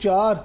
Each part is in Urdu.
4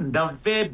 $90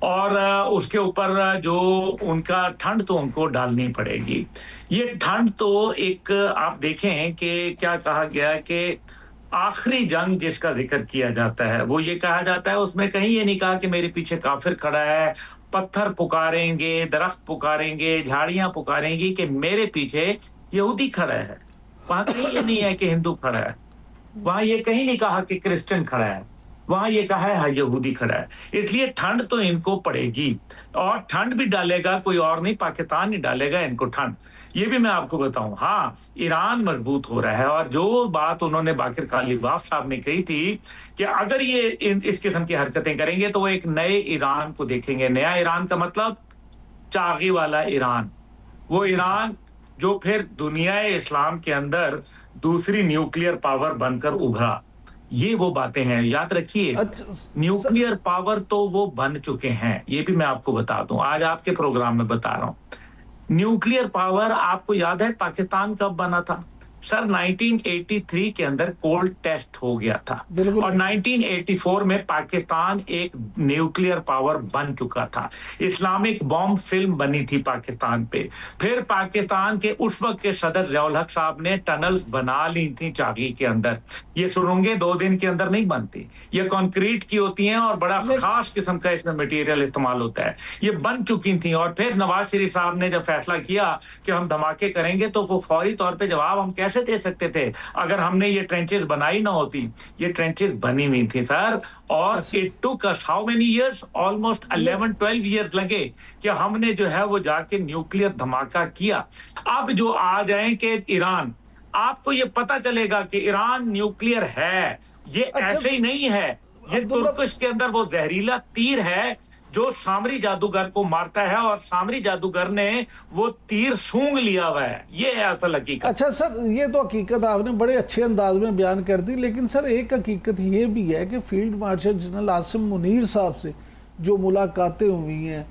اور اس کے اوپر جو ان کا ٹھنڈ تو ان کو ڈالنی پڑے گی. یہ ٹھنڈ تو ایک آپ دیکھیں کہ کیا کہا گیا ہے کہ آخری جنگ جس کا ذکر کیا جاتا ہے وہ یہ کہا جاتا ہے, اس میں کہیں یہ نہیں کہا کہ میرے پیچھے کافر کھڑا ہے, پتھر پکاریں گے, درخت پکاریں گے, جھاڑیاں پکاریں گی کہ میرے پیچھے یہودی کھڑا ہے. وہاں کہیں یہ نہیں ہے کہ ہندو کھڑا ہے, وہاں یہ کہیں نہیں کہا کہ کرسچن کھڑا ہے, وہاں یہ کہا ہے یہودی کھڑا ہے. اس لیے ٹھنڈ تو ان کو پڑے گی, اور ٹھنڈ بھی ڈالے گا کوئی اور نہیں, پاکستان ہی ڈالے گا ان کو ٹھنڈ. یہ بھی میں آپ کو بتاؤں, ہاں ایران مضبوط ہو رہا ہے, اور جو بات انہوں نے باقر کالیباف صاحب نے کہی تھی کہ اگر یہ اس قسم کی حرکتیں کریں گے تو وہ ایک نئے ایران کو دیکھیں گے. نیا ایران کا مطلب چاغی والا ایران, وہ ایران جو پھر دنیا اسلام کے اندر دوسری نیوکلیئر پاور بن کر ابھرا. یہ وہ باتیں ہیں, یاد رکھیے نیوکلیئر پاور تو وہ بن چکے ہیں. یہ بھی میں آپ کو بتا دوں, آج آپ کے پروگرام میں بتا رہا ہوں. نیوکلیئر پاور آپ کو یاد ہے پاکستان کب بنا تھا سر؟ 1983 کے اندر کولڈ ٹیسٹ ہو گیا تھا, اور 1984 میں پاکستان ایک نیوکلیئر پاور بن چکا تھا. اسلامک بومب فلم بنی تھی پاکستان پہ. پھر پاکستان کے اس وقت کے صدر ضیاء الحق صاحب نے ٹنلز بنا لی تھی چاغی کے اندر. یہ سرنگیں 2 دن کے اندر نہیں بنتی, یہ کنکریٹ کی ہوتی ہیں اور بڑا خاص قسم کا اس میں مٹیریل استعمال ہوتا ہے. یہ بن چکی تھیں, اور پھر نواز شریف صاحب نے جب فیصلہ کیا کہ ہم دھماکے کریں گے تو وہ فوری طور پہ جواب ہم کیسے دے سکتے تھے اگر ہم نے یہ ٹرینچز بنائی نہ ہوتی. یہ ٹرینچز بنی ہوئی تھی سر, اور it took us how many years? almost 11-12 years لگے کہ ہم نے جو ہے وہ جا کے نیوکلیئر دھماکہ کیا. اب جو آ جائیں کہ ایران, آپ کو یہ پتا چلے گا کہ ایران نیوکلیئر ہے, یہ ایسے ہی نہیں ہے. یہ ترکش کے اندر وہ زہریلا تیر ہے جو سامری جادوگر کو مارتا ہے, اور سامری جادوگر نے وہ تیر سونگ لیا ہوا ہے. یہ ہے اصل حقیقت. اچھا سر, یہ تو حقیقت آپ نے بڑے اچھے انداز میں بیان کر دی, لیکن سر ایک حقیقت یہ بھی ہے کہ field marshal general Asim Munir صاحب سے جو ملاقاتیں ہوئی ہیں,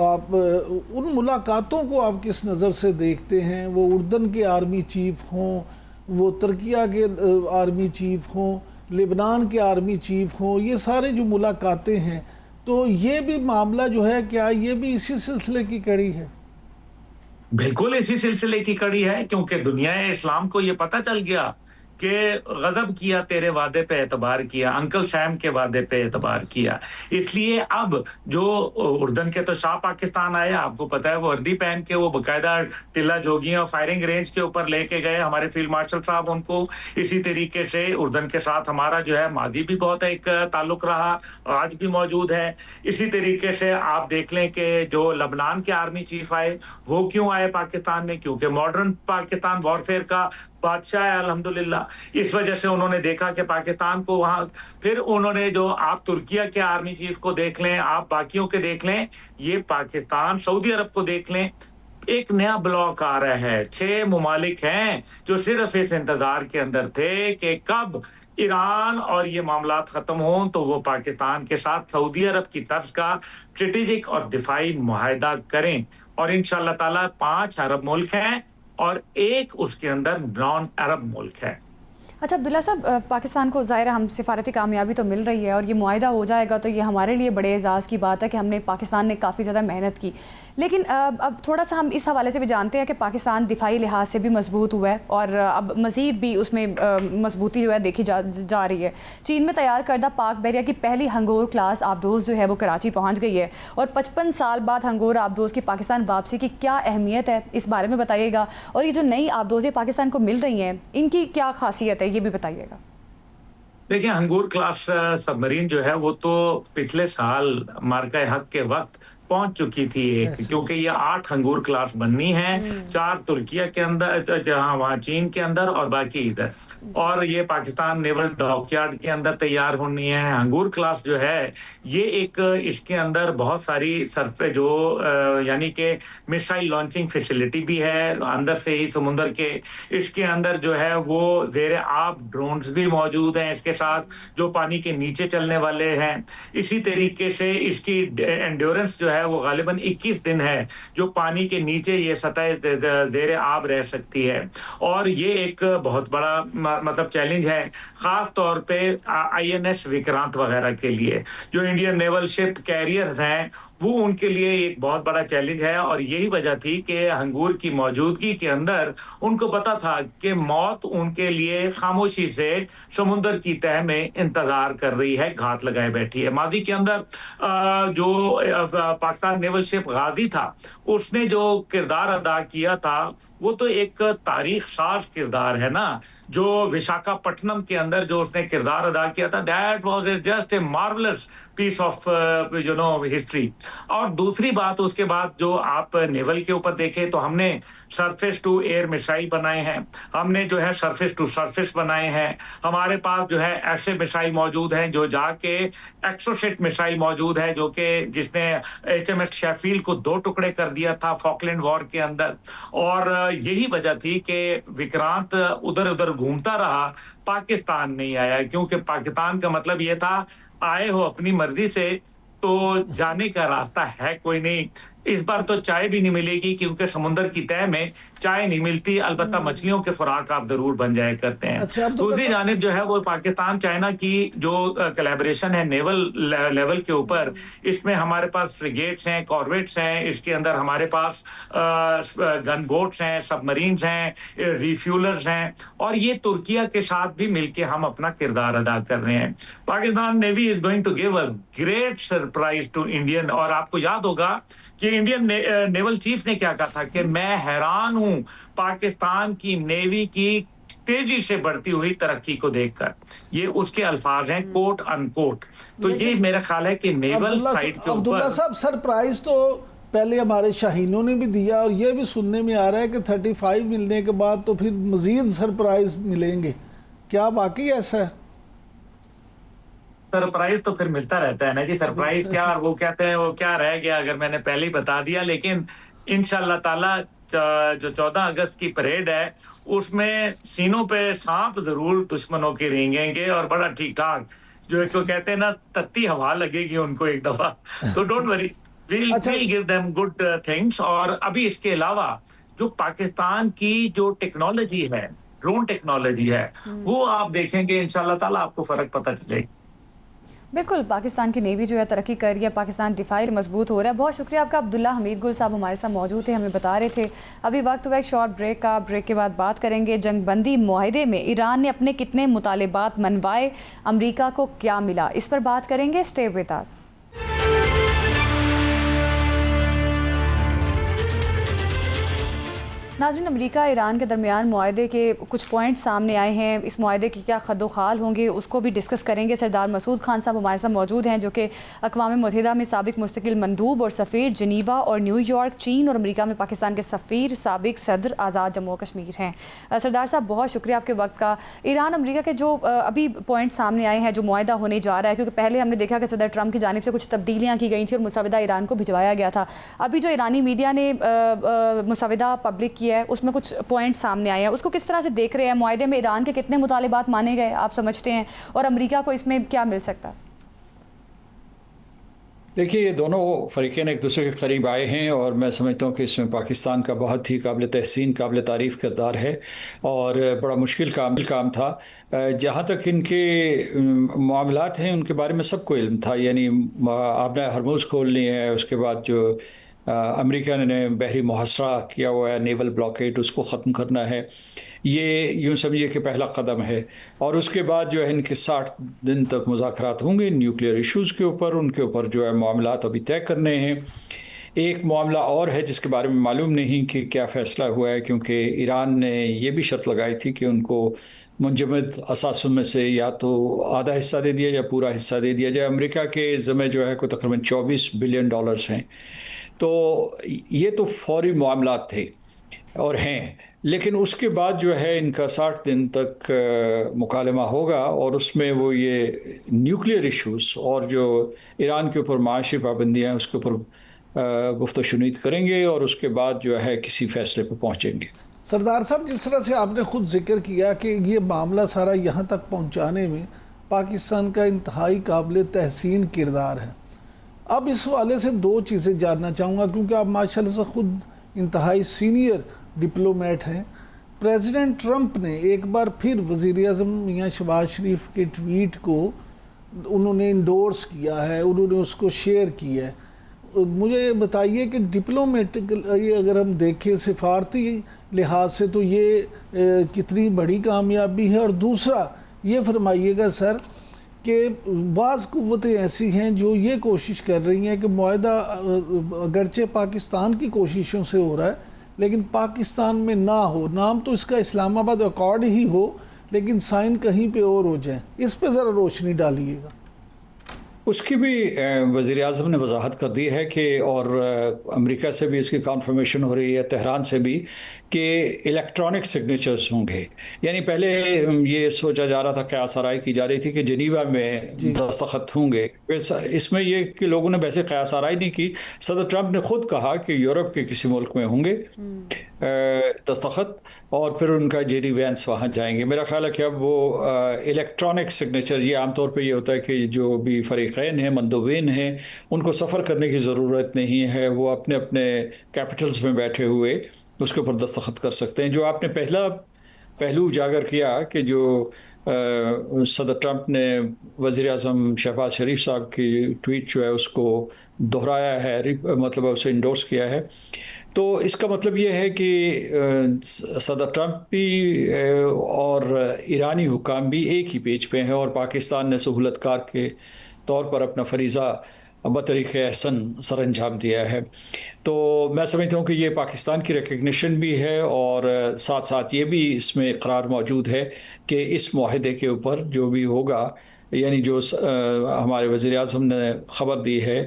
آپ ان ملاقاتوں کو آپ کس نظر سے دیکھتے ہیں؟ وہ اردن کے آرمی چیف ہوں, وہ ترکیہ کے آرمی چیف ہوں, لبنان کے آرمی چیف ہوں, یہ سارے جو ملاقاتیں ہیں, تو یہ بھی معاملہ جو ہے کیا یہ بھی اسی سلسلے کی کڑی ہے؟ بالکل اسی سلسلے کی کڑی ہے, کیونکہ دنیا اسلام کو یہ پتہ چل گیا کہ غضب کیا تیرے وعدے پہ اعتبار کیا, انکل سیم کے وعدے پہ اعتبار کیا. اس لیے اب جو اردن کے تو شاہ پاکستان آئے, آپ کو پتہ ہے وہ وردی پہن کے وہ باقاعدہ ٹلہ جوگیاں فائرنگ رینج کے اوپر لے کے گئے ہمارے فیلڈ مارشل صاحب ان کو. اسی طریقے سے اردن کے ساتھ ہمارا جو ہے ماضی بھی بہت ایک تعلق رہا, آج بھی موجود ہے. اسی طریقے سے آپ دیکھ لیں کہ جو لبنان کے آرمی چیف آئے, وہ کیوں آئے پاکستان میں؟ کیونکہ ماڈرن پاکستان وارفیئر کا بادشاہ ہے الحمدللہ. اس وجہ سے انہوں نے دیکھا کہ پاکستان کو وہاں, پھر انہوں نے جو آپ ترکیہ کے آرمی چیف کو دیکھ لیں, آپ باقیوں کے دیکھ لیں, یہ پاکستان سعودی عرب کو دیکھ لیں, ایک نیا بلاک آ رہا ہے. 6 ممالک ہیں جو صرف اس انتظار کے اندر تھے کہ کب ایران اور یہ معاملات ختم ہوں تو وہ پاکستان کے ساتھ سعودی عرب کی طرز کا اسٹریٹجک اور دفاعی معاہدہ کریں. اور انشاءاللہ تعالیٰ 5 عرب ملک ہیں اور ایک اس کے اندر نان عرب ملک ہے. اچھا عبداللہ صاحب, پاکستان کو ظاہر ہم سفارتی کامیابی تو مل رہی ہے اور یہ معاہدہ ہو جائے گا تو یہ ہمارے لیے بڑے اعزاز کی بات ہے کہ پاکستان نے کافی زیادہ محنت کی. لیکن اب تھوڑا سا ہم اس حوالے سے بھی جانتے ہیں کہ پاکستان دفاعی لحاظ سے بھی مضبوط ہوا ہے اور اب مزید بھی اس میں مضبوطی جو ہے دیکھی جا رہی ہے. چین میں تیار کردہ پاک بحریہ کی پہلی ہنگور کلاس آبدوز جو ہے وہ کراچی پہنچ گئی ہے, اور 55 سال بعد ہنگور آبدوز کی پاکستان واپسی کی کیا اہمیت ہے, اس بارے میں بتائیے گا. اور یہ جو نئی آبدوزیں پاکستان کو مل رہی ہیں, ان کی کیا خاصیت ہے, یہ بھی بتائیے گا. دیکھیں, ہنگور کلاس سبمرین جو ہے وہ تو پچھلے سال مارکہ حق کے وقت پہنچ چکی تھی ایک, کیونکہ یہ 8 ہنگور کلاس بننی ہیں, 4 ترکیہ کے اندر, جہاں وہاں چین کے اندر اور باقی ادھر, اور یہ پاکستان نیول ڈاک یارڈ کے اندر تیار ہونی ہے. ہنگور کلاس جو ہے یہ ایک, اس کے اندر بہت ساری جو یعنی کہ میسائل لانچنگ فیسلٹی بھی ہے اندر سے ہی سمندر کے. اس کے اندر جو ہے وہ زیر آب ڈرونز بھی موجود ہیں اس کے ساتھ جو پانی کے نیچے چلنے والے ہیں. اسی طریقے سے اس کی انڈیورنس جو ہے وہ غالباً 21 دن ہے جو پانی کے نیچے یہ سطح زیر آب رہ سکتی ہے. اور یہ ایک بہت بڑا مطلب چیلنج ہے, خاص طور پہ INS وکرانت وغیرہ کے لیے. جو انڈین نیول شپ کیریئرز ہیں وہ ان کے لیے ایک بہت بڑا چیلنج ہے، اور یہی وجہ تھی کہ ہنگور کی موجودگی کے اندر ان کو پتا تھا کہ موت ان کے لیے خاموشی سے سمندر کی تہہ میں انتظار کر رہی ہے، گھات لگائے بیٹھی ہے۔ ماضی کے اندر جو پاکستان نیول شپ غازی تھا، اس نے جو کردار ادا کیا تھا وہ تو ایک تاریخ ساز کردار ہے نا، جو وشاکھا پٹنم کے اندر جو اس نے کردار ادا کیا تھا، that was just a marvellous piece of history. اور دوسری بات اس کے بعد جو آپ نیول کے اوپر دیکھیں تو ہم نے سرفیس ٹو ایئر میسائل بنائے ہیں، ہم نے جو ہے سرفیس ٹو سرفیس بنائے ہیں، ہمارے پاس جو ہے ایسے میسائل موجود ہیں جو جا کے ایکسوسیٹ میسائل موجود ہے، جو کہ جس نے ایچ ایم ایس شیفیلڈ کو 2 ٹکڑے کر دیا تھا فاکلینڈ وار کے اندر۔ اور یہی وجہ تھی کہ وکرانت ادھر ادھر گھومتا رہا، پاکستان نہیں آیا، کیونکہ پاکستان کا مطلب یہ تھا آئے ہو اپنی مرضی سے تو جانے کا راستہ ہے کوئی نہیں۔ اس بار تو چائے بھی نہیں ملے گی، کیونکہ سمندر کی تہہ میں چائے نہیں ملتی، البتہ مچھلیوں کے خوراک آپ ضرور بن جایا کرتے ہیں۔ دوسری جانب جو ہے وہ پاکستان چائنا کی جو کلیبریشن ہے نیول لیول کے اوپر، اس میں ہمارے پاس فریگیٹس ہیں، کارویٹس ہیں، اس کے اندر ہمارے پاس گن بوٹس ہیں، سب مرینز ہیں، ریفیولرز ہیں، اور یہ ترکیہ کے ساتھ بھی مل کے ہم اپنا کردار ادا کر رہے ہیں۔ Pakistan navy is going to give a great surprise to Indian, اور آپ کو یاد ہوگا کہ انڈین نیول چیف نے کیا کہا تھا کہ میں حیران ہوں پاکستان کی نیوی کی تیزی سے بڑھتی ہوئی ترقی کو دیکھ کر۔ یہ اس کے الفاظ ہیں کوٹ ان کوٹ۔ تو یہ میرا خیال ہے کہ نیول سائٹ کے اوپر عبداللہ صاحب سرپرائز تو پہلے ہمارے شاہینوں نے بھی دیا، اور یہ بھی سننے میں آ رہا ہے کہ 35 ملنے کے بعد تو پھر مزید سرپرائز ملیں گے، کیا واقعی ایسا ہے؟ سرپرائز تو پھر ملتا رہتا ہے نا جی، سرپرائز کیا، اور وہ کہتے ہیں وہ کیا رہ گیا اگر میں نے پہلے ہی بتا دیا۔ لیکن انشاءاللہ تعالی جو 14 اگست کی پریڈ ہے اس میں سینوں پہ سانپ ضرور دشمنوں کے رینگیں گے، اور بڑا ٹھیک ٹھاک، جو ایک کو کہتے ہیں نا تتی ہوا لگے گی ان کو ایک دفعہ، تو don't worry, we'll give them good things۔ اور ابھی اس کے علاوہ جو پاکستان کی جو ٹیکنالوجی ہے، ڈرون ٹیکنالوجی ہے، وہ آپ دیکھیں گے انشاءاللہ تعالی آپ کو فرق پتہ چلے گا۔ بالکل، پاکستان کی نیوی جو ہے ترقی کر رہی ہے، پاکستان دفاعی مضبوط ہو رہا ہے۔ بہت شکریہ آپ کا عبداللہ حمید گل صاحب ہمارے ساتھ موجود تھے، ہمیں بتا رہے تھے۔ ابھی وقت ہوا ایک شارٹ بریک کا، بریک کے بعد بات کریں گے جنگ بندی معاہدے میں ایران نے اپنے کتنے مطالبات منوائے، امریکہ کو کیا ملا، اس پر بات کریں گے۔ Stay with us. ناظرین، امریکہ ایران کے درمیان معاہدے کے کچھ پوائنٹ سامنے آئے ہیں، اس معاہدے کی کیا خد و خال ہوں گے اس کو بھی ڈسکس کریں گے۔ سردار مسعود خان صاحب ہمارے ساتھ موجود ہیں، جو کہ اقوام متحدہ میں سابق مستقل مندوب اور سفیر، جنیوا اور نیو یارک، چین اور امریکہ میں پاکستان کے سفیر، سابق صدر آزاد جموں و کشمیر ہیں۔ سردار صاحب بہت شکریہ آپ کے وقت کا۔ ایران امریکہ کے جو ابھی پوائنٹ سامنے آئے ہیں، جو معاہدہ ہونے جا رہا ہے، کیونکہ پہلے ہم نے دیکھا کہ صدر ٹرمپ کی جانب سے کچھ تبدیلیاں کی گئی تھیں اور مسودہ ایران کو بھجوایا گیا تھا۔ ابھی جو ایرانی میڈیا نے مسودہ پبلک کیا ہے اس میں کچھ پوائنٹ سامنے آئے ہیں، اس کو کس طرح سے دیکھ رہے ہیں؟ معاہدے میں ایران کے کتنے مطالبات مانے گئے آپ سمجھتے ہیں، اور امریکہ کو اس میں کیا مل سکتا ہے؟ دیکھیے، یہ دونوں فریقین ایک دوسرے کے قریب آئے ہیں، اور میں سمجھتا ہوں کہ اس میں پاکستان کا بہت ہی قابل تحسین، قابل تعریف کردار ہے، اور بڑا مشکل کام تھا۔ جہاں تک ان کے معاملات ہیں ان کے بارے میں سب کو علم تھا، یعنی آپ نے ہرموز کھولنی ہے، اس کے بعد جو امریکہ نے بحری محاصرہ کیا ہوا ہے، نیول بلاکیڈ، اس کو ختم کرنا ہے، یہ یوں سمجھیے کہ پہلا قدم ہے۔ اور اس کے بعد جو ہے ان کے 60 دن تک مذاکرات ہوں گے نیوکلیئر ایشوز کے اوپر، ان کے اوپر جو ہے معاملات ابھی طے کرنے ہیں۔ ایک معاملہ اور ہے جس کے بارے میں معلوم نہیں کہ کیا فیصلہ ہوا ہے، کیونکہ ایران نے یہ بھی شرط لگائی تھی کہ ان کو منجمد اثاثوں میں سے یا تو آدھا حصہ دے دیا جائے، پورا حصہ دے دیا جائے۔ امریکہ کے ذمہ جو ہے کوئی تقریباً $24 بلین ہیں، تو یہ تو فوری معاملات تھے اور ہیں، لیکن اس کے بعد جو ہے ان کا 60 دن تک مکالمہ ہوگا، اور اس میں وہ یہ نیوکلیئر ایشوز اور جو ایران کے اوپر معاشی پابندیاں ہیں اس کے اوپر گفت و شنید کریں گے، اور اس کے بعد جو ہے کسی فیصلے پہ پہنچیں گے۔ سردار صاحب، جس طرح سے آپ نے خود ذکر کیا کہ یہ معاملہ سارا یہاں تک پہنچانے میں پاکستان کا انتہائی قابل تحسین کردار ہے، اب اس حوالے سے 2 چیزیں جاننا چاہوں گا، کیونکہ آپ ماشاءاللہ سے خود انتہائی سینئر ڈپلومیٹ ہیں۔ پریزیڈنٹ ٹرمپ نے ایک بار پھر وزیر اعظم میاں شہباز شریف کے ٹویٹ کو انہوں نے انڈورس کیا ہے، انہوں نے اس کو شیئر کیا ہے۔ مجھے بتائیے کہ ڈپلومیٹک اگر ہم دیکھیں سفارتی لحاظ سے تو یہ کتنی بڑی کامیابی ہے، اور دوسرا یہ فرمائیے گا سر کہ بعض قوتیں ایسی ہیں جو یہ کوشش کر رہی ہیں کہ معاہدہ اگرچہ پاکستان کی کوششوں سے ہو رہا ہے لیکن پاکستان میں نہ ہو، نام تو اس کا اسلام آباد اکارڈ ہی ہو لیکن سائن کہیں پہ اور ہو جائیں، اس پہ ذرا روشنی ڈالیے گا۔ اس کی بھی وزیر اعظم نے وضاحت کر دی ہے کہ، اور امریکہ سے بھی اس کی کنفرمیشن ہو رہی ہے، تہران سے بھی، کہ الیکٹرانک سگنیچرز ہوں گے۔ یعنی پہلے یہ سوچا جا رہا تھا، قیاس آرائی کی جا رہی تھی کہ جنیوا میں دستخط ہوں گے۔ اس میں یہ کہ لوگوں نے ویسے قیاس آرائی نہیں کی، صدر ٹرمپ نے خود کہا کہ یورپ کے کسی ملک میں ہوں گے دستخط، اور پھر ان کا جے ڈی وینس وہاں جائیں گے۔ میرا خیال ہے کہ اب وہ الیکٹرانک سگنیچر، یہ عام طور پہ یہ ہوتا ہے کہ جو بھی فریقین ہیں، مندوبین ہیں، ان کو سفر کرنے کی ضرورت نہیں ہے، وہ اپنے اپنے کیپٹلز میں بیٹھے ہوئے اس کے اوپر دستخط کر سکتے ہیں۔ جو آپ نے پہلا پہلو اجاگر کیا کہ جو صدر ٹرمپ نے وزیر اعظم شہباز شریف صاحب کی ٹویٹ جو ہے اس کو دہرایا ہے، مطلب اسے انڈورس کیا ہے، تو اس کا مطلب یہ ہے کہ صدر ٹرمپ بھی اور ایرانی حکام بھی ایک ہی پیج پہ ہیں، اور پاکستان نے سہولت کار کے طور پر اپنا فریضہ بطریق احسن سر انجام دیا ہے۔ تو میں سمجھتا ہوں کہ یہ پاکستان کی ریکگنیشن بھی ہے، اور ساتھ ساتھ یہ بھی اس میں اقرار موجود ہے کہ اس معاہدے کے اوپر جو بھی ہوگا، یعنی جو ہمارے وزیر اعظم نے خبر دی ہے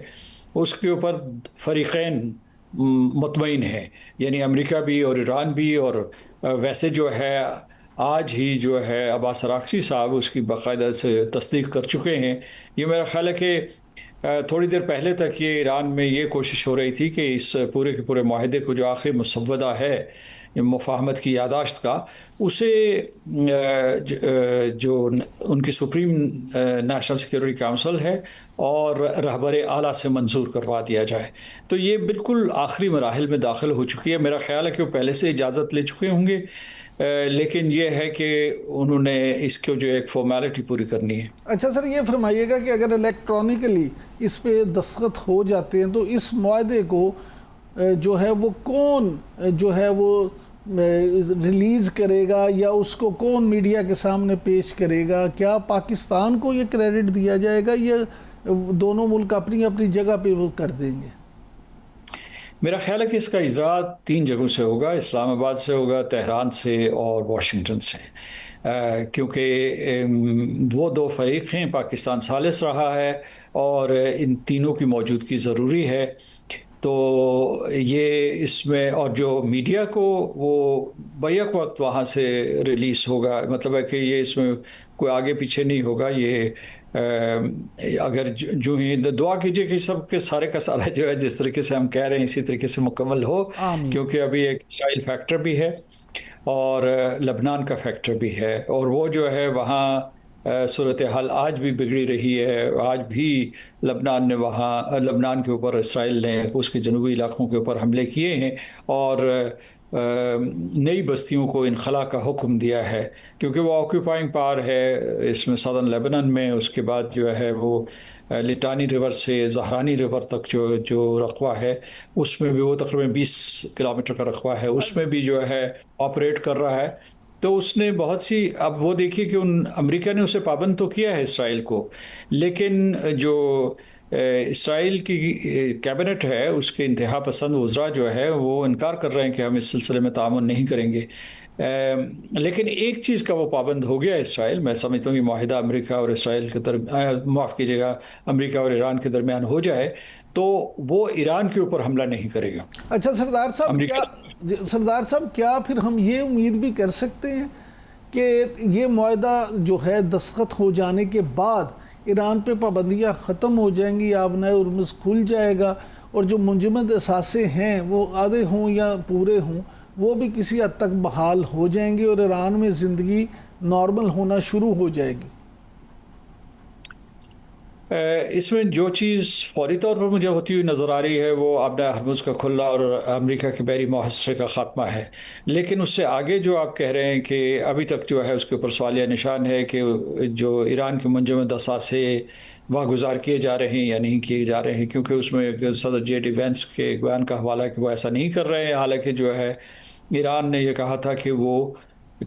اس کے اوپر فریقین مطمئن ہیں، یعنی امریکہ بھی اور ایران بھی، اور ویسے جو ہے آج ہی جو ہے عباس اراغچی صاحب اس کی باقاعدہ سے تصدیق کر چکے ہیں۔ یہ میرا خیال ہے کہ تھوڑی دیر پہلے تک یہ ایران میں یہ کوشش ہو رہی تھی کہ اس پورے کے پورے معاہدے کو جو آخری مسودہ ہے مفاہمت کی یادداشت کا، اسے جو ان کی سپریم نیشنل سیکیورٹی کونسل ہے اور رہبر اعلیٰ سے منظور کروا دیا جائے۔ تو یہ بالکل آخری مراحل میں داخل ہو چکی ہے۔ میرا خیال ہے کہ وہ پہلے سے اجازت لے چکے ہوں گے، لیکن یہ ہے کہ انہوں نے اس کو جو ایک فارمیلٹی پوری کرنی ہے۔ اچھا سر، یہ فرمائیے گا کہ اگر الیکٹرانکلی اس پہ دستخط ہو جاتے ہیں تو اس معاہدے کو جو ہے وہ کون جو ہے وہ ریلیز کرے گا، یا اس کو کون میڈیا کے سامنے پیش کرے گا؟ کیا پاکستان کو یہ کریڈٹ دیا جائے گا یا دونوں ملک اپنی اپنی جگہ پہ وہ کر دیں گے؟ میرا خیال ہے کہ اس کا اجرا 3 جگہوں سے ہوگا، اسلام آباد سے ہوگا، تہران سے اور واشنگٹن سے، کیونکہ وہ 2 فریق ہیں، پاکستان ثالث رہا ہے اور ان تینوں کی موجودگی ضروری ہے۔ تو یہ اس میں، اور جو میڈیا کو وہ بیک وقت وہاں سے ریلیز ہوگا، مطلب ہے کہ یہ اس میں کوئی آگے پیچھے نہیں ہوگا۔ یہ اگر جو ہی دعا کیجئے کہ سب کے سارے کا سارا جو ہے جس طریقے سے ہم کہہ رہے ہیں اسی طریقے سے مکمل ہو، کیونکہ ابھی ایک اسرائیل فیکٹر بھی ہے اور لبنان کا فیکٹر بھی ہے، اور وہ جو ہے وہاں صورتحال آج بھی بگڑی رہی ہے۔ آج بھی لبنان کے اوپر اسرائیل نے اس کے جنوبی علاقوں کے اوپر حملے کیے ہیں، اور نئی بستیوں کو انخلا کا حکم دیا ہے، کیونکہ وہ آکیوپائنگ پاور ہے اس میں سدرن لیبنان میں۔ اس کے بعد جو ہے وہ لٹانی ریور سے زہرانی ریور تک جو رقبہ ہے اس میں بھی وہ تقریباً 20 کلومیٹر کا رقبہ ہے، اس میں بھی جو ہے آپریٹ کر رہا ہے۔ تو اس نے بہت سی، اب وہ دیکھیے کہ امریکہ نے اسے پابند تو کیا ہے اسرائیل کو، لیکن جو اسرائیل کی کیبنٹ ہے اس کے انتہا پسند وزراء جو ہے وہ انکار کر رہے ہیں کہ ہم اس سلسلے میں تعاون نہیں کریں گے۔ لیکن ایک چیز کا وہ پابند ہو گیا اسرائیل، میں سمجھتا ہوں کہ معاہدہ امریکہ اور اسرائیل کے درمیان، معاف کیجیے گا، امریکہ اور ایران کے درمیان ہو جائے تو وہ ایران کے اوپر حملہ نہیں کرے گا۔ اچھا سردار صاحب کیا پھر ہم یہ امید بھی کر سکتے ہیں کہ یہ معاہدہ جو ہے دستخط ہو جانے کے بعد ایران پہ پابندیاں ختم ہو جائیں گی، آبنائے ہرمز کھل جائے گا، اور جو منجمد اثاثے ہیں وہ آدھے ہوں یا پورے ہوں وہ بھی کسی حد تک بحال ہو جائیں گے اور ایران میں زندگی نارمل ہونا شروع ہو جائے گی؟ اس میں جو چیز فوری طور پر مجھے ہوتی ہوئی نظر آ رہی ہے وہ آبنائے ہرمز کا کھلنا اور امریکہ کے بحری محاصرے کا خاتمہ ہے، لیکن اس سے آگے جو آپ کہہ رہے ہیں کہ ابھی تک جو ہے اس کے اوپر سوالیہ نشان ہے کہ جو ایران کے منجمد اثاثے واگزار کیے جا رہے ہیں یا نہیں کیے جا رہے ہیں، کیونکہ اس میں صدر جے ڈی وینس کے ایک بیان کا حوالہ ہے کہ وہ ایسا نہیں کر رہے ہیں، حالانکہ جو ہے ایران نے یہ کہا تھا کہ وہ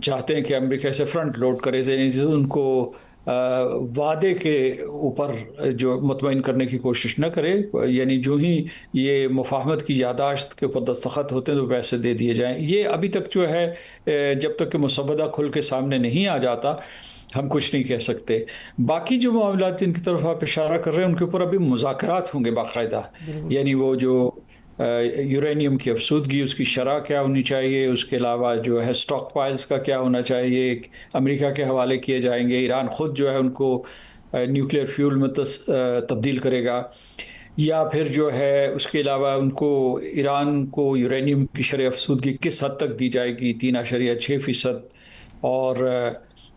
چاہتے ہیں کہ امریکہ سے فرنٹ لوڈ کرے، یعنی ان کو وعدے کے اوپر جو مطمئن کرنے کی کوشش نہ کرے، یعنی جو ہی یہ مفاہمت کی یادداشت کے اوپر دستخط ہوتے ہیں تو پیسے دے دیے جائیں۔ یہ ابھی تک جو ہے جب تک کہ مسودہ کھل کے سامنے نہیں آ جاتا ہم کچھ نہیں کہہ سکتے۔ باقی جو معاملات جن کی طرف آپ اشارہ کر رہے ہیں ان کے اوپر ابھی مذاکرات ہوں گے باقاعدہ، یعنی وہ جو یورینیم کی افسودگی، اس کی شرح کیا ہونی چاہیے، اس کے علاوہ جو ہے سٹاک پائلز کا کیا ہونا چاہیے، امریکہ کے حوالے کیے جائیں گے، ایران خود جو ہے ان کو نیوکلیئر فیول میں تبدیل کرے گا، یا پھر جو ہے اس کے علاوہ ان کو ایران کو یورینیم کی شرح افسودگی کس حد تک دی جائے گی، 3.6% اور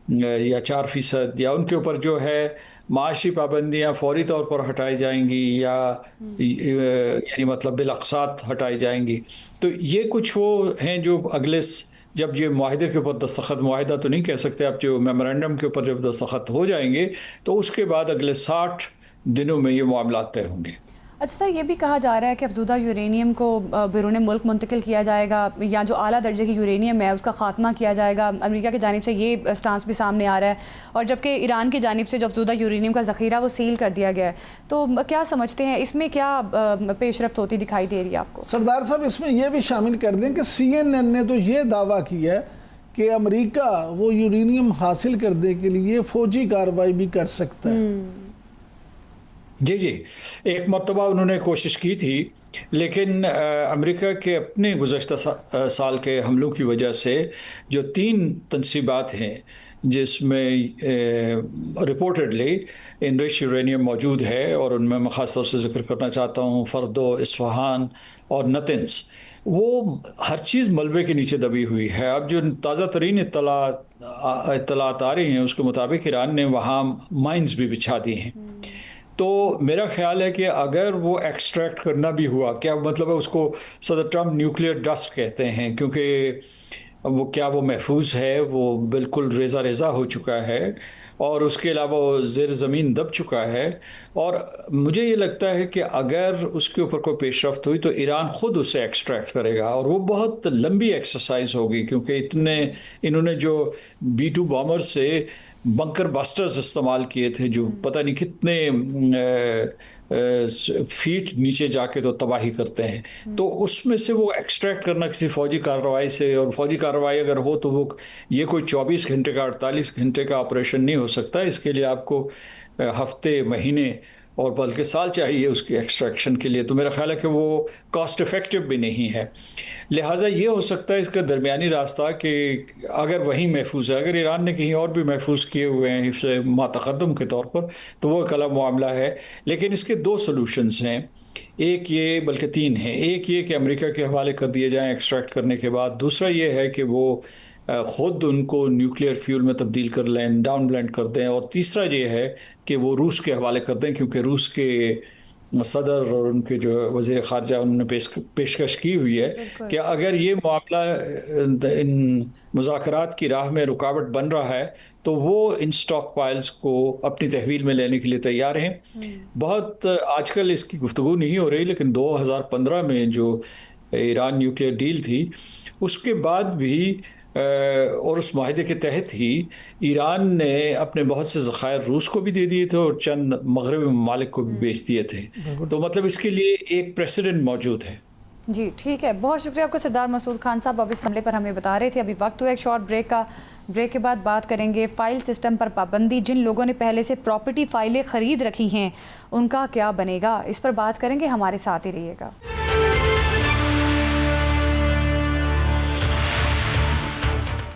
یا 4%، یا ان کے اوپر جو ہے معاشی پابندیاں فوری طور پر ہٹائی جائیں گی یا یعنی مطلب بالاقساط ہٹائی جائیں گی۔ تو یہ کچھ وہ ہیں جو اگلے جب یہ معاہدے کے اوپر دستخط، معاہدہ تو نہیں کہہ سکتے آپ، جو میمورنڈم کے اوپر جب دستخط ہو جائیں گے تو اس کے بعد اگلے 60 دنوں میں یہ معاملات طے ہوں گے۔ اچھا سر، یہ بھی کہا جا رہا ہے کہ افزودہ یورینیم کو بیرون ملک منتقل کیا جائے گا، یا جو اعلیٰ درجے کی یورینیم ہے اس کا خاتمہ کیا جائے گا۔ امریکہ کی جانب سے یہ سٹانس بھی سامنے آ رہا ہے، اور جبکہ ایران کی جانب سے جو افزودہ یورینیم کا ذخیرہ وہ سیل کر دیا گیا ہے، تو کیا سمجھتے ہیں اس میں کیا پیش رفت ہوتی دکھائی دے رہی ہے آپ کو؟ سردار صاحب اس میں یہ بھی شامل کر دیں کہ CNN نے تو یہ دعویٰ کیا ہے کہ امریکہ وہ یورینیم حاصل کرنے کے لیے فوجی کارروائی بھی کر سکتا ہے۔ جی ایک مرتبہ انہوں نے کوشش کی تھی، لیکن امریکہ کے اپنے گزشتہ سال کے حملوں کی وجہ سے جو 3 تنصیبات ہیں جس میں رپورٹڈلی انرچ یورینیم موجود ہے، اور ان میں میں خاص طور سے ذکر کرنا چاہتا ہوں فردو، اصفہان اور نتنز، وہ ہر چیز ملبے کے نیچے دبی ہوئی ہے۔ اب جو تازہ ترین اطلاعات آ رہی ہیں اس کے مطابق ایران نے وہاں مائنز بھی بچھا دی ہیں۔ تو میرا خیال ہے کہ اگر وہ ایکسٹریکٹ کرنا بھی ہوا، کیا مطلب ہے، اس کو صدر ٹرمپ نیوکلیئر ڈسٹ کہتے ہیں، کیونکہ وہ کیا وہ محفوظ ہے، وہ بالکل ریزہ ریزہ ہو چکا ہے، اور اس کے علاوہ وہ زیر زمین دب چکا ہے، اور مجھے یہ لگتا ہے کہ اگر اس کے اوپر کوئی پیش رفت ہوئی تو ایران خود اسے ایکسٹریکٹ کرے گا، اور وہ بہت لمبی ایکسرسائز ہوگی، کیونکہ انہوں نے جو B-2 بامر سے بنکر بسٹرز استعمال کیے تھے جو پتہ نہیں کتنے فیٹ نیچے جا کے تو تباہی کرتے ہیں، تو اس میں سے وہ ایکسٹریکٹ کرنا کسی فوجی کارروائی سے، اور فوجی کارروائی اگر ہو تو وہ یہ کوئی 24 گھنٹے کا 48 گھنٹے کا آپریشن نہیں ہو سکتا، اس کے لیے آپ کو ہفتے، مہینے اور بلکہ سال چاہیے اس کی ایکسٹریکشن کے لیے۔ تو میرا خیال ہے کہ وہ کاسٹ افیکٹو بھی نہیں ہے، لہٰذا یہ ہو سکتا ہے اس کا درمیانی راستہ کہ اگر وہیں محفوظ ہے، اگر ایران نے کہیں اور بھی محفوظ کیے ہوئے ہیں حفظ ما تقدم کے طور پر تو وہ ایک الگ معاملہ ہے، لیکن اس کے 2 سلوشنز ہیں، ایک یہ بلکہ 3 ہیں، ایک یہ کہ امریکہ کے حوالے کر دیے جائیں ایکسٹریکٹ کرنے کے بعد، دوسرا یہ ہے کہ وہ خود ان کو نیوکلیئر فیول میں تبدیل کر لیں، ڈاؤن بلینڈ کر دیں، اور تیسرا یہ ہے کہ وہ روس کے حوالے کر دیں، کیونکہ روس کے صدر اور ان کے جو وزیر خارجہ انہوں نے پیشکش کی ہوئی ہے کہ اگر یہ معاملہ ان مذاکرات کی راہ میں رکاوٹ بن رہا ہے تو وہ ان سٹاک پائلز کو اپنی تحویل میں لینے کے لیے تیار ہیں۔ بہت آج کل اس کی گفتگو نہیں ہو رہی، لیکن 2015 میں جو ایران نیوکلیئر ڈیل تھی اس کے بعد بھی اور اس معاہدے کے تحت ہی ایران نے اپنے بہت سے ذخائر روس کو بھی دے دیے تھے اور چند مغربی ممالک کو بھی بیچ دیے تھے، تو مطلب اس کے لیے ایک پریسیڈنٹ موجود ہے۔ جی ٹھیک ہے، بہت شکریہ آپ کو سردار مسعود خان صاحب، اب اس حملے پر ہمیں بتا رہے تھے۔ ابھی وقت ہوا ایک شارٹ بریک کا، بریک کے بعد بات کریں گے فائل سسٹم پر پابندی، جن لوگوں نے پہلے سے پراپرٹی فائلیں خرید رکھی ہیں ان کا کیا بنے گا، اس پر بات کریں گے، ہمارے ساتھ ہی رہیے گا۔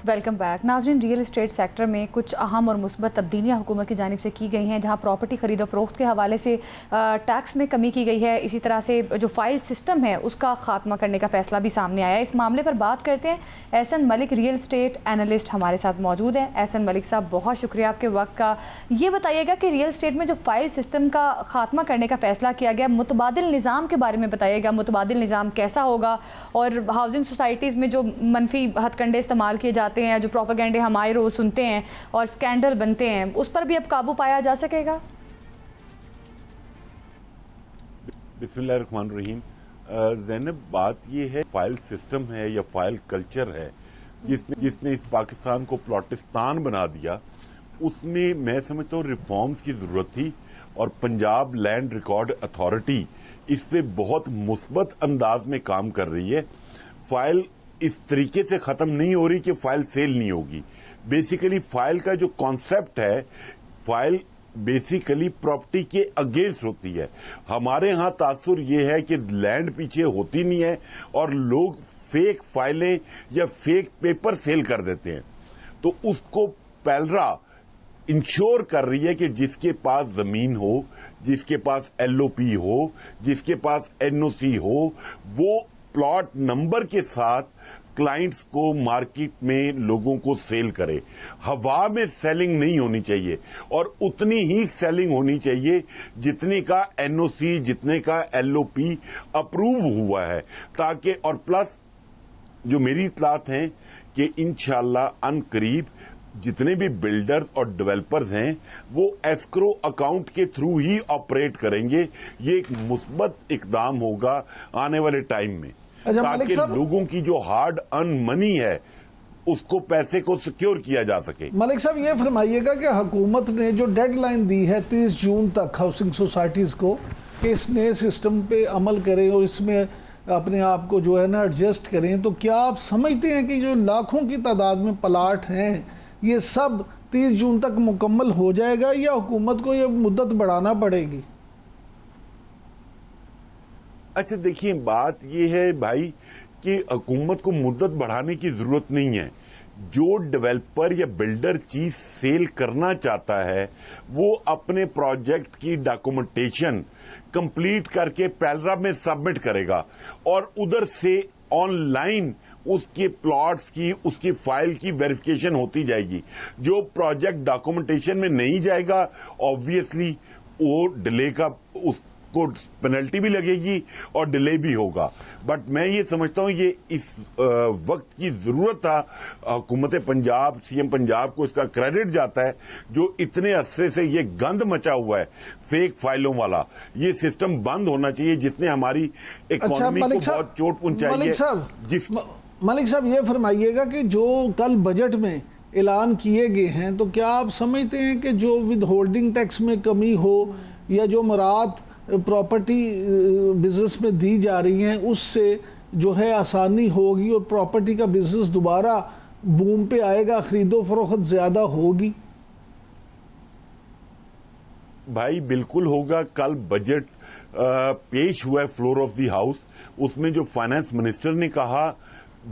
ویلکم بیک ناظرین، ریئل اسٹیٹ سیکٹر میں کچھ اہم اور مثبت تبدیلیاں حکومت کی جانب سے کی گئی ہیں، جہاں پراپرٹی خرید و فروخت کے حوالے سے ٹیکس میں کمی کی گئی ہے، اسی طرح سے جو فائل سسٹم ہے اس کا خاتمہ کرنے کا فیصلہ بھی سامنے آیا ہے۔ اس معاملے پر بات کرتے ہیں، احسن ملک ریئل اسٹیٹ اینالسٹ ہمارے ساتھ موجود ہیں۔ احسن ملک صاحب، بہت شکریہ آپ کے وقت کا۔ یہ بتائیے گا کہ ریئل اسٹیٹ میں جو فائل سسٹم کا خاتمہ کرنے کا فیصلہ کیا گیا، متبادل نظام کے بارے میں بتائیے گا، متبادل نظام کیسا ہوگا، اور ہاؤسنگ سوسائٹیز میں جو منفی ہتھ کنڈے استعمال کیے جاتے ہیں، جو پروپیگنڈے ہمارے روز سنتے ہیں اور اسکینڈل بنتے ہیں، اس پر بھی اب قابو پایا جا سکے گا؟ بسم اللہ الرحمن الرحیم. زینب، بات یہ ہے فائل سسٹم ہے یا فائل کلچر ہے جس نے اس پاکستان کو پلاٹستان بنا دیا، اس میں میں سمجھتا ہوں ریفارمز کی ضرورت تھی، اور پنجاب لینڈ ریکارڈ اتھارٹی اس پہ بہت مثبت انداز میں کام کر رہی ہے. فائل اس طریقے سے ختم نہیں ہو رہی کہ فائل سیل نہیں ہوگی. بیسیکلی فائل کا جو کانسیپٹ ہے، فائل بیسیکلی پراپرٹی کے اگینسٹ ہوتی ہے. ہمارے ہاں تاثر یہ ہے کہ لینڈ پیچھے ہوتی نہیں ہے اور لوگ فیک فائلیں یا فیک پیپر سیل کر دیتے ہیں. تو اس کو پیلرا انشور کر رہی ہے کہ جس کے پاس زمین ہو، جس کے پاس ایل او پی ہو، جس کے پاس این او سی ہو، وہ پلاٹ نمبر کے ساتھ کلائنٹس کو مارکیٹ میں لوگوں کو سیل کرے. ہوا میں سیلنگ نہیں ہونی چاہیے، اور اتنی ہی سیلنگ ہونی چاہیے جتنے کا این او سی، جتنے کا ایل او پی اپروو ہوا ہے. تاکہ اور پلس جو میری اطلاعات ہیں کہ انشاءاللہ ان قریب جتنے بھی بلڈرز اور ڈیولپرز ہیں وہ ایسکرو اکاؤنٹ کے تھرو ہی آپریٹ کریں گے. یہ ایک مثبت اقدام ہوگا آنے والے ٹائم میں، تاکہ لوگوں کی جو ہارڈ ارن منی ہے اس کو پیسے کو سیکیور کیا جا سکے. ملک صاحب یہ فرمائیے گا کہ حکومت نے جو ڈیڈ لائن دی ہے 30 جون تک ہاؤسنگ سوسائٹیز کو کہ اس نئے سسٹم پہ عمل کریں اور اس میں اپنے آپ کو جو ہے نا ایڈجسٹ کریں، تو کیا آپ سمجھتے ہیں کہ جو لاکھوں کی تعداد میں پلاٹ ہیں یہ سب 30 جون تک مکمل ہو جائے گا، یا حکومت کو یہ مدت بڑھانا پڑے گی؟ اچھا دیکھیے، بات یہ ہے بھائی کہ حکومت کو مدت بڑھانے کی ضرورت نہیں ہے. جو ڈیولپر یا بلڈر چیز سیل کرنا چاہتا ہے وہ اپنے پروجیکٹ کی ڈاکومنٹیشن کمپلیٹ کر کے پیلرا میں سبمٹ کرے گا، اور ادھر سے آن لائن اس کے پلاٹس کی، اس کی فائل کی ویریفیکیشن ہوتی جائے گی. جو پروجیکٹ ڈاکومنٹیشن میں نہیں جائے گا آبویسلی وہ ڈیلے کا اس کو پینلٹی بھی لگے گی اور ڈیلے بھی ہوگا. بٹ میں یہ سمجھتا ہوں یہ اس وقت کی ضرورت تھا. حکومت پنجاب، سی ایم پنجاب کو اس کا کریڈٹ جاتا ہے جو اتنے عرصے سے یہ گند مچا ہوا ہے فیک فائلوں والا. یہ سسٹم بند ہونا چاہیے جس نے ہماری اکانومی کو بہت چوٹ پہنچائی ہے. ملک صاحب یہ فرمائیے گا کہ جو کل بجٹ میں اعلان کیے گئے ہیں، تو کیا آپ سمجھتے ہیں کہ جو ود ہولڈنگ ٹیکس میں کمی ہو یا جو مراد پراپرٹی بزنس میں دی جا رہی ہیں اس سے جو ہے آسانی ہوگی اور پراپرٹی کا بزنس دوبارہ بوم پہ آئے گا، خرید و فروخت زیادہ ہوگی؟ بھائی بالکل ہوگا. کل بجٹ پیش ہوا ہے فلور آف دی ہاؤس، اس میں جو فائنانس منسٹر نے کہا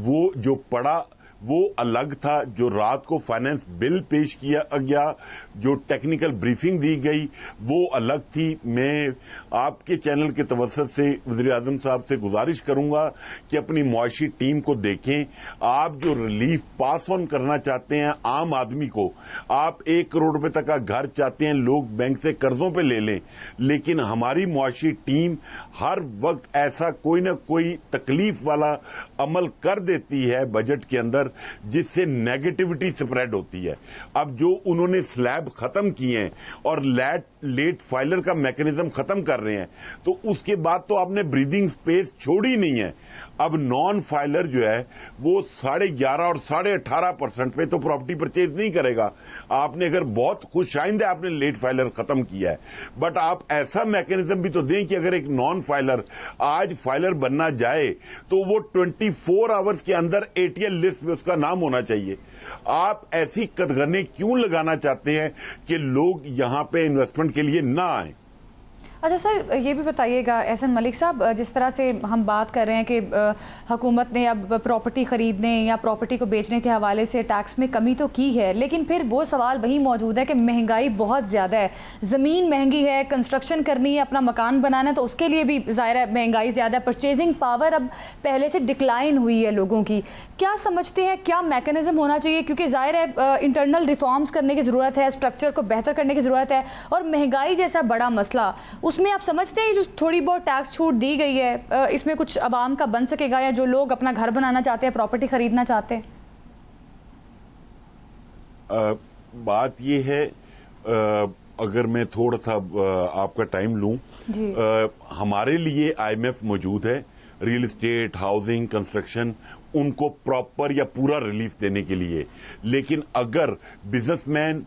وہ جو پڑا وہ الگ تھا. جو رات کو فائنانس بل پیش کیا گیا، جو ٹیکنیکل بریفنگ دی گئی وہ الگ تھی. میں آپ کے چینل کے توسط سے وزیر اعظم صاحب سے گزارش کروں گا کہ اپنی معاشی ٹیم کو دیکھیں. آپ جو ریلیف پاس آن کرنا چاہتے ہیں عام آدمی کو، آپ 1 کروڑ روپے تک کا گھر چاہتے ہیں، لوگ بینک سے قرضوں پہ لے لیں، لیکن ہماری معاشی ٹیم ہر وقت ایسا کوئی نہ کوئی تکلیف والا عمل کر دیتی ہے بجٹ کے اندر جس سے نیگیٹیوٹی سپریڈ ہوتی ہے. اب جو انہوں نے سلیب ختم کیے ہیں اور لیٹ فائلر کا میکنزم ختم کر رہے ہیں، تو اس کے بعد تو آپ نے بریدنگ سپیس چھوڑی نہیں ہے. اب نان فائلر جو ہے وہ 11.5 اور 18% پہ تو پراپرٹی پرچیز نہیں کرے گا. آپ نے اگر بہت خوش آئند ہے آپ نے لیٹ فائلر ختم کیا ہے، بٹ آپ ایسا میکنزم بھی تو دیں کہ اگر ایک نان فائلر آج فائلر بننا جائے تو وہ 24 آورز کے اندر ATL لسٹ میں اس کا نام ہونا چاہیے. آپ ایسی قدغنیں کیوں لگانا چاہتے ہیں کہ لوگ یہاں پہ انویسٹمنٹ کے لیے نہ آئیں؟ اچھا سر، یہ بھی بتائیے گا احسن ملک صاحب، جس طرح سے ہم بات کر رہے ہیں کہ حکومت نے اب پراپرٹی خریدنے یا پراپرٹی کو بیچنے کے حوالے سے ٹیکس میں کمی تو کی ہے، لیکن پھر وہ سوال وہی موجود ہے کہ مہنگائی بہت زیادہ ہے. زمین مہنگی ہے، کنسٹرکشن کرنی ہے، اپنا مکان بنانا ہے تو اس کے لیے بھی ظاہر ہے مہنگائی زیادہ ہے. پرچیزنگ پاور اب پہلے سے ڈکلائن ہوئی ہے لوگوں کی. کیا سمجھتے ہیں کیا میکنزم ہونا چاہیے؟ کیونکہ ظاہر ہے انٹرنل ریفارمز کرنے کی ضرورت ہے، اسٹرکچر کو بہتر کرنے کی ضرورت ہے، اور مہنگائی جیسا بڑا مسئلہ، اس میں آپ سمجھتے ہیں جو تھوڑی بہت ٹیکس چھوٹ دی گئی ہے اس میں کچھ عوام کا بن سکے گا، یا جو لوگ اپنا گھر بنانا چاہتے ہیں، پراپرٹی خریدنا چاہتے ہیں؟ بات یہ ہے اگر میں تھوڑا سا آپ کا ٹائم لوں، ہمارے لیے آئی ایم ایف موجود ہے ریئل اسٹیٹ، ہاؤسنگ، کنسٹرکشن، ان کو پراپر یا پورا ریلیف دینے کے لیے. لیکن اگر بزنس مین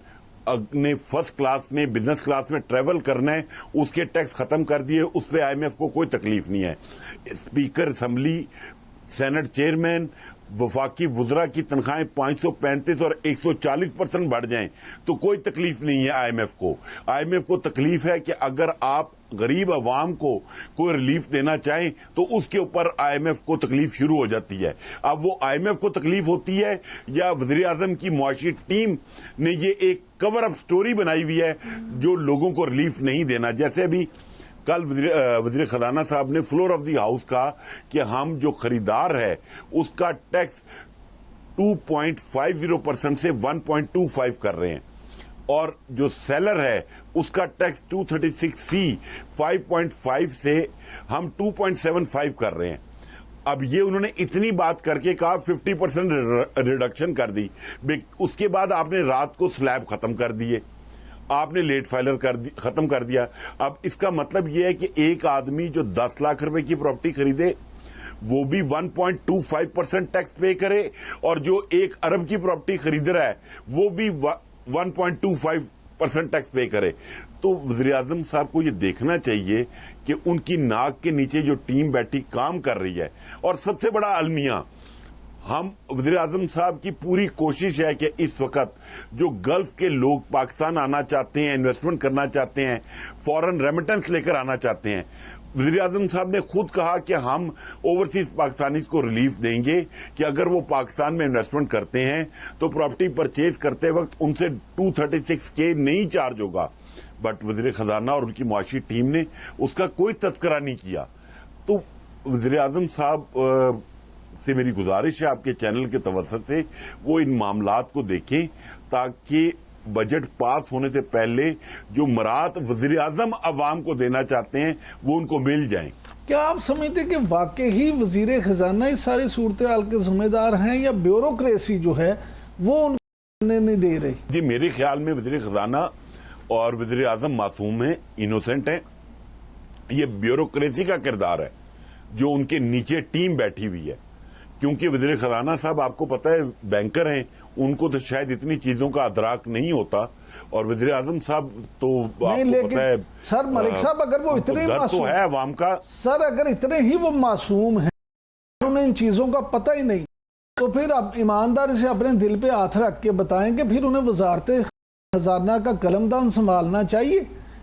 نے فرسٹ کلاس میں بزنس کلاس میں ٹریول کرنا ہے، اس کے ٹیکس ختم کر دیے، اس پہ آئی ایم ایف کو کوئی تکلیف نہیں ہے. اسپیکر اسمبلی، سینٹ چیئرمین، وفاقی وزراء کی تنخواہیں 535 اور 140% بڑھ جائیں تو کوئی تکلیف نہیں ہے آئی ایم ایف کو. آئی ایم ایف کو تکلیف ہے کہ اگر آپ غریب عوام کو کوئی ریلیف دینا چاہیں تو اس کے اوپر آئی ایم ایف کو تکلیف شروع ہو جاتی ہے. اب وہ آئی ایم ایف کو تکلیف ہوتی ہے یا وزیر اعظم کی معاشی ٹیم نے یہ ایک کور اپ سٹوری بنائی ہوئی ہے جو لوگوں کو ریلیف نہیں دینا. جیسے ابھی کل وزیر خزانہ صاحب نے فلور آف دی ہاؤس کہا کہ ہم جو خریدار ہے اس کا ٹیکس 2.50% سے 1.25 کر رہے ہیں، اور جو سیلر ہے اس کا ٹیکس 236C 5.5 سے ہم 2.75 کر رہے ہیں. اب یہ انہوں نے اتنی بات کر کے کہا 50% ریڈکشن کر دی. اس کے بعد آپ نے رات کو سلیب ختم کر دیے، آپ نے لیٹ فائلر ختم کر دیا. اب اس کا مطلب یہ ہے کہ ایک آدمی جو 10 لاکھ روپے کی پراپرٹی خریدے وہ بھی 1.25% ٹیکس پے کرے، اور جو 1 ارب کی پراپرٹی خرید رہا ہے وہ بھی 1.25% ٹیکس پے کرے. تو وزیر اعظم صاحب کو یہ دیکھنا چاہیے کہ ان کی ناک کے نیچے جو ٹیم بیٹھی کام کر رہی ہے. اور سب سے بڑا المیہ، ہم وزیر اعظم صاحب کی پوری کوشش ہے کہ اس وقت جو گلف کے لوگ پاکستان آنا چاہتے ہیں، انویسٹمنٹ کرنا چاہتے ہیں، فورن ریمیٹنس لے کر آنا چاہتے ہیں، وزیر اعظم صاحب نے خود کہا کہ ہم اوورسیز پاکستانیز کو ریلیف دیں گے کہ اگر وہ پاکستان میں انویسٹمنٹ کرتے ہیں تو پراپرٹی پرچیز کرتے وقت ان سے 236K نہیں چارج ہوگا. بٹ وزیر خزانہ اور ان کی معاشی ٹیم نے اس کا کوئی تذکرہ نہیں کیا. تو وزیر اعظم صاحب سے میری گزارش ہے آپ کے چینل کے توسط سے وہ ان معاملات کو دیکھیں تاکہ بجٹ پاس ہونے سے پہلے جو مراد وزیر اعظم عوام کو دینا چاہتے ہیں وہ ان کو مل جائیں. کیا آپ سمجھتے کہ واقعی وزیر خزانہ اس ساری صورتحال کے ذمہ دار ہیں یا بیوروکریسی جو ہے وہ ان کو نہیں دے رہی؟ جی میرے خیال میں وزیر خزانہ اور وزیر اعظم معصوم ہیں، انوسینٹ ہیں. یہ بیوروکریسی کا کردار ہے جو ان کے نیچے ٹیم بیٹھی ہوئی ہے. کیونکہ وزیر خزانہ صاحب آپ کو پتہ ہے بینکر ہیں، ان کو تو شاید اتنی چیزوں کا ادراک نہیں ہوتا، اور وزیر اعظم صاحب تو آپ کو پتہ ہے سر ملک صاحب اگر وہ اتنے معصوم ہے عوام کا، سر اگر اتنے ہی وہ معصوم ہیں انہیں ان چیزوں کا پتہ ہی نہیں تو پھر آپ ایمانداری سے اپنے دل پہ ہاتھ رکھ کے بتائیں کہ پھر انہیں وزارت خزانہ کا قلم دان سنبھالنا چاہیے.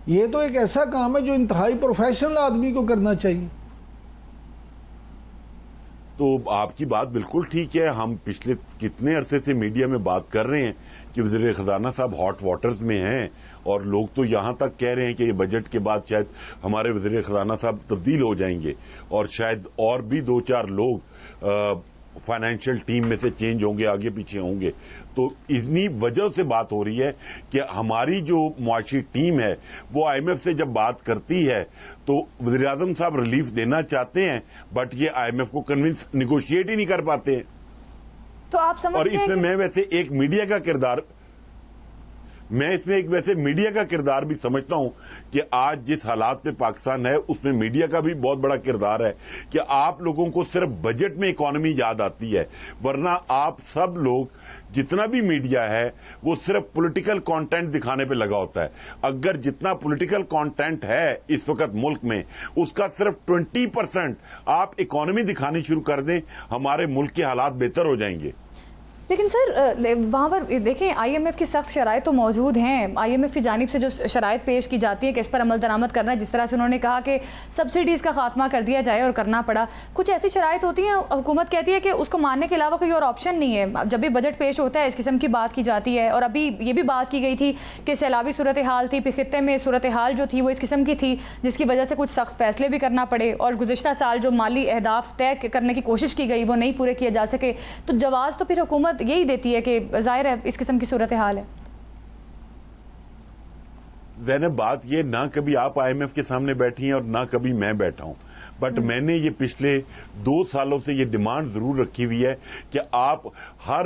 یہ تو ایک ایسا کام ہے جو انتہائی پروفیشنل آدمی کو کرنا چاہیے. تو آپ کی بات بالکل ٹھیک ہے. ہم پچھلے کتنے عرصے سے میڈیا میں بات کر رہے ہیں کہ وزیر خزانہ صاحب ہاٹ واٹرز میں ہیں، اور لوگ تو یہاں تک کہہ رہے ہیں کہ یہ بجٹ کے بعد شاید ہمارے وزیر خزانہ صاحب تبدیل ہو جائیں گے، اور شاید اور بھی 2-4 لوگ فائنینشیل ٹیم میں سے چینج ہوں گے، آگے پیچھے ہوں گے. تو اتنی وجہ سے بات ہو رہی ہے کہ ہماری جو معاشی ٹیم ہے وہ آئی ایم ایف سے جب بات کرتی ہے تو وزیر اعظم صاحب ریلیف دینا چاہتے ہیں بٹ یہ آئی ایم ایف کو کنونس نیگوشیٹ ہی نہیں کر پاتے ہیں. تو آپ سمجھتے اور اس ہیں میں میں ویسے ایک میڈیا کا کردار میڈیا کا کردار بھی سمجھتا ہوں کہ آج جس حالات میں پاکستان ہے اس میں میڈیا کا بھی بہت بڑا کردار ہے کہ آپ لوگوں کو صرف بجٹ میں اکانومی یاد آتی ہے، ورنہ آپ سب لوگ جتنا بھی میڈیا ہے وہ صرف پولیٹیکل کانٹینٹ دکھانے پہ لگا ہوتا ہے. اگر جتنا پولیٹیکل کانٹینٹ ہے اس وقت ملک میں اس کا صرف 20% آپ اکانومی دکھانی شروع کر دیں، ہمارے ملک کے حالات بہتر ہو جائیں گے. لیکن سر وہاں پر دیکھیں آئی ایم ایف کی سخت شرائط تو موجود ہیں. آئی ایم ایف کی جانب سے جو شرائط پیش کی جاتی ہے کہ اس پر عمل درآمد کرنا ہے، جس طرح سے انہوں نے کہا کہ سبسڈیز کا خاتمہ کر دیا جائے اور کرنا پڑا. کچھ ایسی شرائط ہوتی ہیں حکومت کہتی ہے کہ اس کو ماننے کے علاوہ کوئی اور آپشن نہیں ہے. جب بھی بجٹ پیش ہوتا ہے اس قسم کی بات کی جاتی ہے، اور ابھی یہ بھی بات کی گئی تھی کہ سیلابی صورتحال تھی، پھر خطے میں صورتحال جو تھی وہ اس قسم کی تھی جس کی وجہ سے کچھ سخت فیصلے بھی کرنا پڑے، اور گزشتہ سال جو مالی اہداف طے کرنے کی کوشش کی گئی وہ نہیں پورے کیے جا سکے. تو جواز تو پھر حکومت یہی دیتی ہے کہ ظاہر ہے اس قسم کی صورتحال ہے. زینب بات یہ نہ کبھی آپ آئی ایم ایف کے سامنے بیٹھی ہیں اور نہ کبھی میں بیٹھا ہوں، بٹ میں نے یہ پچھلے 2 سالوں سے یہ ڈیمانڈ ضرور رکھی ہوئی ہے کہ آپ ہر